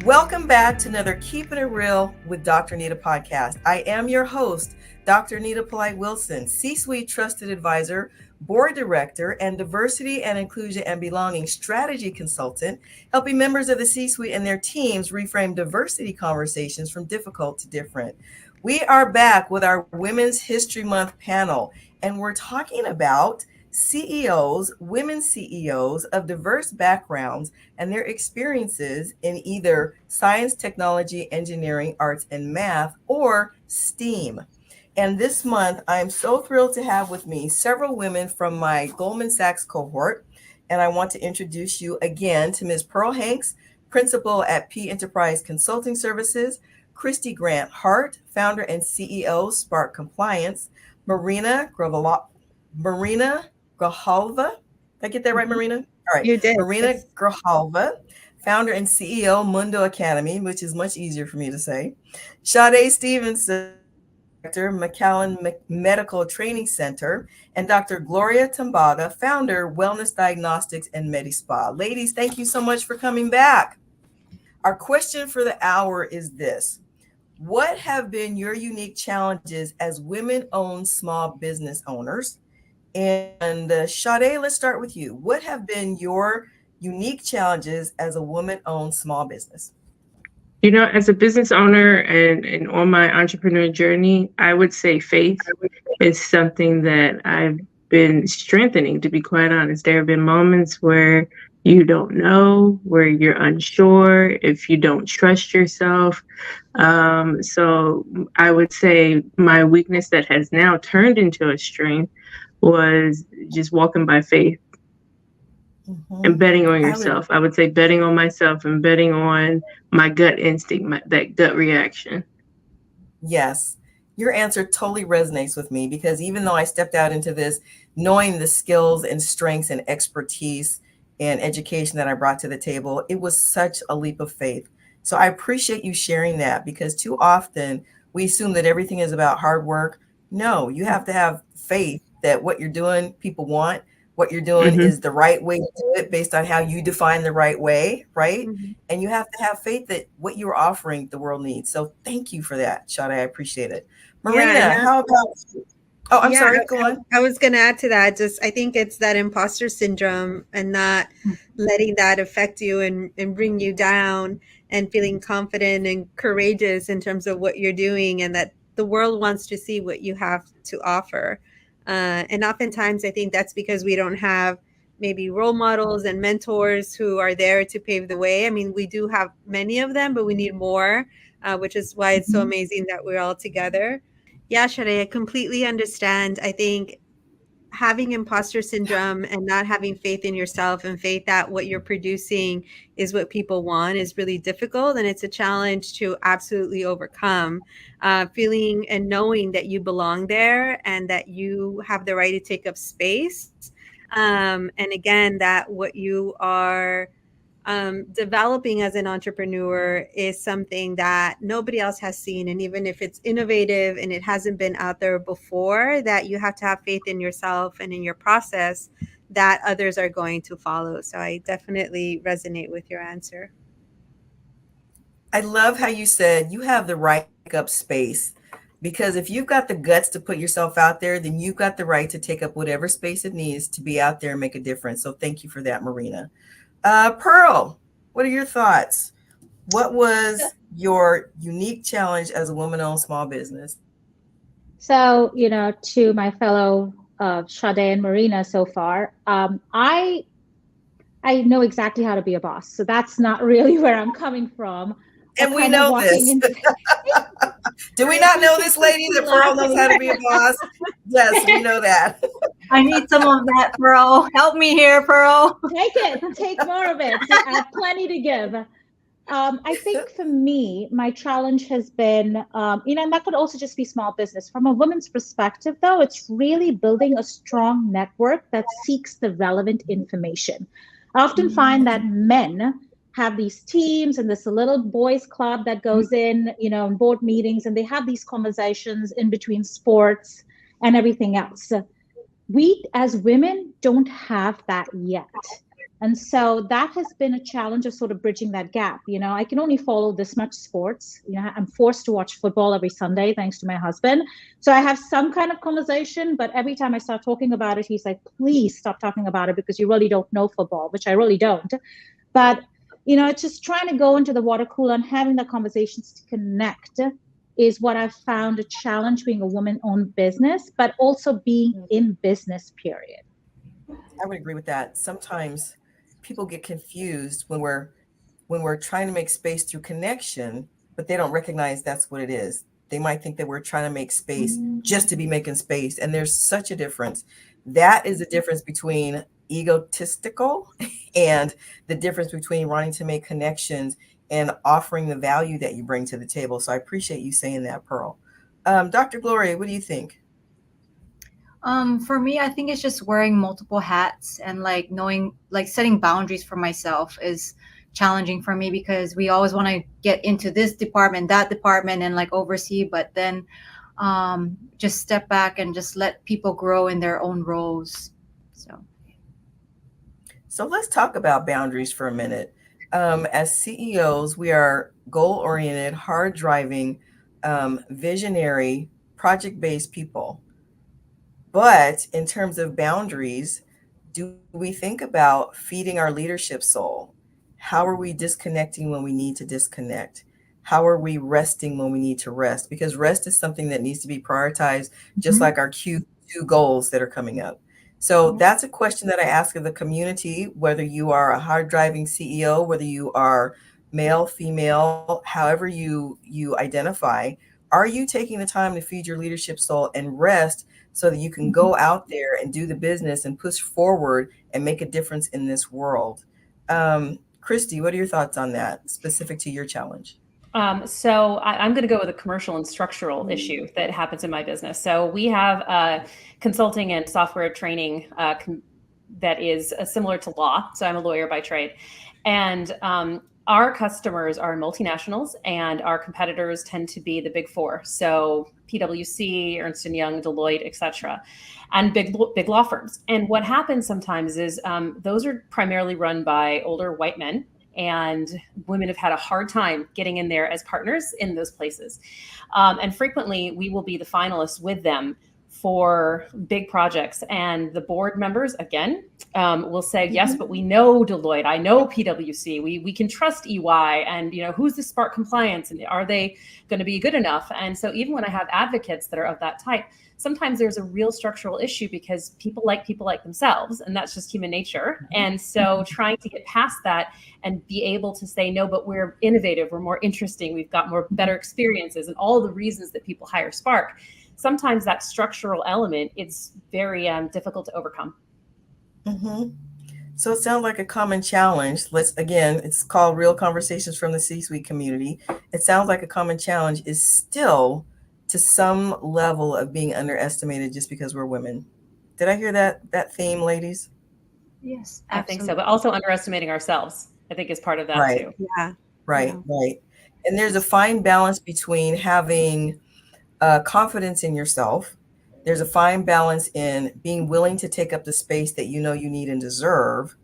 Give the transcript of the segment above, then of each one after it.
Welcome back to another Keeping It Real with Dr. Nita podcast. I am your host, Dr. Nita Polite-Wilson, C-Suite Trusted Advisor, Board Director, and Diversity and Inclusion and Belonging Strategy Consultant, helping members of the C-Suite and their teams reframe diversity conversations from difficult to different. We are back with our Women's History Month panel, and we're talking about CEOs, women CEOs of diverse backgrounds and their experiences in either science, technology, engineering, arts, and math, or STEAM. And this month, I'm so thrilled to have with me several women from my Goldman Sachs cohort. And I want to introduce you again to Ms. Pearl Hanks, Principal at P Enterprise Consulting Services, Kristy Grant-Hart, Founder and CEO, Spark Compliance, Marina Grijalva. Did I get that right, Marina? All right. You did. Marina Grijalva, Founder and CEO, Mundo Academy, which is much easier for me to say. Sade Stephenson, Director, McKallen Medical Training Center, and Dr. Gloria Tumbaga, Founder, Wellness Diagnostics and Medispa. Ladies, thank you so much for coming back. Our question for the hour is this: what have been your unique challenges as women-owned small business owners? And Sade, let's start with you. What have been your unique challenges as a woman-owned small business? You know, as a business owner and on my entrepreneur journey, I would say faith is something that I've been strengthening, to be quite honest. There have been moments where you don't know, where you're unsure, if you don't trust yourself. So I would say my weakness that has now turned into a strength was just walking by faith and betting on yourself. I would say betting on myself and betting on my gut instinct, that gut reaction. Yes, your answer totally resonates with me, because even though I stepped out into this knowing the skills and strengths and expertise and education that I brought to the table, it was such a leap of faith. So I appreciate you sharing that, because too often we assume that everything is about hard work. No, you have to have faith that what you're doing, people want. What you're doing is the right way to do it based on how you define the right way, right? And you have to have faith that what you're offering the world needs. So thank you for that, Sade. I appreciate it. Marina, how about you? Oh, I'm sorry. Go on. I was going to add to that. I think it's that imposter syndrome and not letting that affect you and bring you down, and feeling confident and courageous in terms of what you're doing, and that the world wants to see what you have to offer. And oftentimes I think that's because we don't have maybe role models and mentors who are there to pave the way. I mean, we do have many of them, but we need more, which is why it's so amazing that we're all together. Yeah, Sade, I completely understand. I think having imposter syndrome and not having faith in yourself and faith that what you're producing is what people want is really difficult. And it's a challenge to absolutely overcome, feeling and knowing that you belong there and that you have the right to take up space. And again, that what you are developing as an entrepreneur is something that nobody else has seen. And even if it's innovative and it hasn't been out there before, that you have to have faith in yourself and in your process that others are going to follow. So I definitely resonate with your answer. I love how you said you have the right to take up space, because if you've got the guts to put yourself out there, then you've got the right to take up whatever space it needs to be out there and make a difference. So thank you for that, Marina. Pearl, what are your thoughts? What was your unique challenge as a woman-owned small business? So, to my fellow Sade and Marina so far, I know exactly how to be a boss. So that's not really where I'm coming from. And we know this. Do we not know this lady that Pearl knows how to be a boss? Yes, we know that. I need some of that, Pearl. Help me here, Pearl. Take more of it. I have plenty to give. I think for me, my challenge has been, and that could also just be small business. From a woman's perspective, though, it's really building a strong network that seeks the relevant information. I often find that men have these teams and this little boys club that goes in board meetings, and they have these conversations in between sports and everything else. We as women don't have that yet. And so that has been a challenge of sort of bridging that gap. I can only follow this much sports. I'm forced to watch football every Sunday, thanks to my husband. So I have some kind of conversation, but every time I start talking about it, he's like, please stop talking about it because you really don't know football, which I really don't. But, it's just trying to go into the water cooler and having the conversations to connect is what I've found a challenge being a woman-owned business, but also being in business, period. I would agree with that. Sometimes people get confused when we're trying to make space through connection, but they don't recognize that's what it is. They might think that we're trying to make space just to be making space. And there's such a difference. That is the difference between egotistical and the difference between wanting to make connections and offering the value that you bring to the table. So I appreciate you saying that, Pearl. Dr. Gloria, what do you think? For me, I think it's just wearing multiple hats and knowing, setting boundaries for myself is challenging for me because we always want to get into this department, that department, and oversee, but then just step back and just let people grow in their own roles. So let's talk about boundaries for a minute. As CEOs, we are goal-oriented, hard-driving, visionary, project-based people. But in terms of boundaries, do we think about feeding our leadership soul? How are we disconnecting when we need to disconnect? How are we resting when we need to rest? Because rest is something that needs to be prioritized, just like our Q2 goals that are coming up. So that's a question that I ask of the community, whether you are a hard driving CEO, whether you are male, female, however you identify, are you taking the time to feed your leadership soul and rest so that you can go out there and do the business and push forward and make a difference in this world? Kristy, what are your thoughts on that, specific to your challenge? So I'm going to go with a commercial and structural issue that happens in my business. So we have a consulting and software training that is similar to law. So I'm a lawyer by trade. And our customers are multinationals and our competitors tend to be the big four. So PwC, Ernst & Young, Deloitte, et cetera, and big law firms. And what happens sometimes is those are primarily run by older white men, and women have had a hard time getting in there as partners in those places. And frequently we will be the finalists with them for big projects. And the board members, again, will say, yes, but we know Deloitte, I know PwC, we can trust EY, and who's the Spark compliance, and are they going to be good enough? And so even when I have advocates that are of that type, sometimes there's a real structural issue because people like themselves, and that's just human nature. And so trying to get past that and be able to say, no, but we're innovative, we're more interesting, we've got better experiences, and all the reasons that people hire Spark. Sometimes that structural element is very difficult to overcome. Mm-hmm. So it sounds like a common challenge. It's called Real Conversations from the C-Suite Community. It sounds like a common challenge is still to some level of being underestimated just because we're women. Did I hear that theme, ladies? Yes, absolutely. I think so, but also underestimating ourselves, I think, is part of that too. Yeah. Right. And there's a fine balance between having confidence in yourself. There's a fine balance in being willing to take up the space that you need and deserve,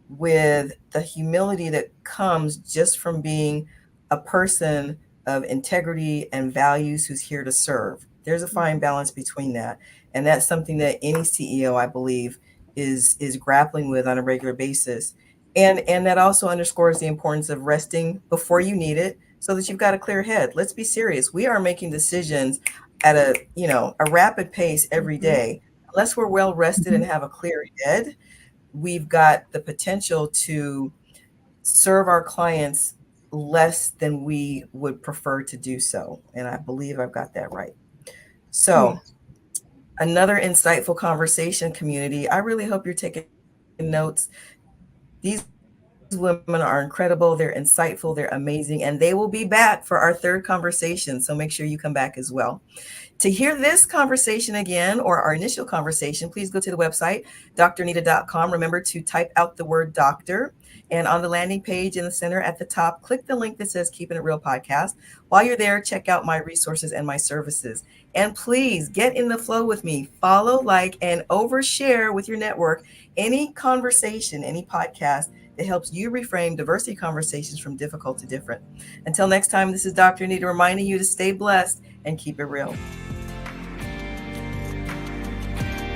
with the humility that comes just from being a person of integrity and values who's here to serve. There's a fine balance between that. And that's something that any CEO, I believe, is grappling with on a regular basis. And that also underscores the importance of resting before you need it so that you've got a clear head. Let's be serious. We are making decisions at a rapid pace every day. Unless we're well rested and have a clear head, we've got the potential to serve our clients less than we would prefer to do so. And I believe I've got that right. So another insightful conversation, community. I really hope you're taking notes. These women are incredible. They're insightful. They're amazing. And they will be back for our third conversation. So make sure you come back as well. To hear this conversation again, or our initial conversation, please go to the website, drnita.com. Remember to type out the word doctor. And on the landing page in the center at the top, click the link that says Keeping It Real Podcast. While you're there, check out my resources and my services. And please get in the flow with me. Follow, like, and overshare with your network any conversation, any podcast that helps you reframe diversity conversations from difficult to different. Until next time, this is Dr. Anita reminding you to stay blessed and keep it real.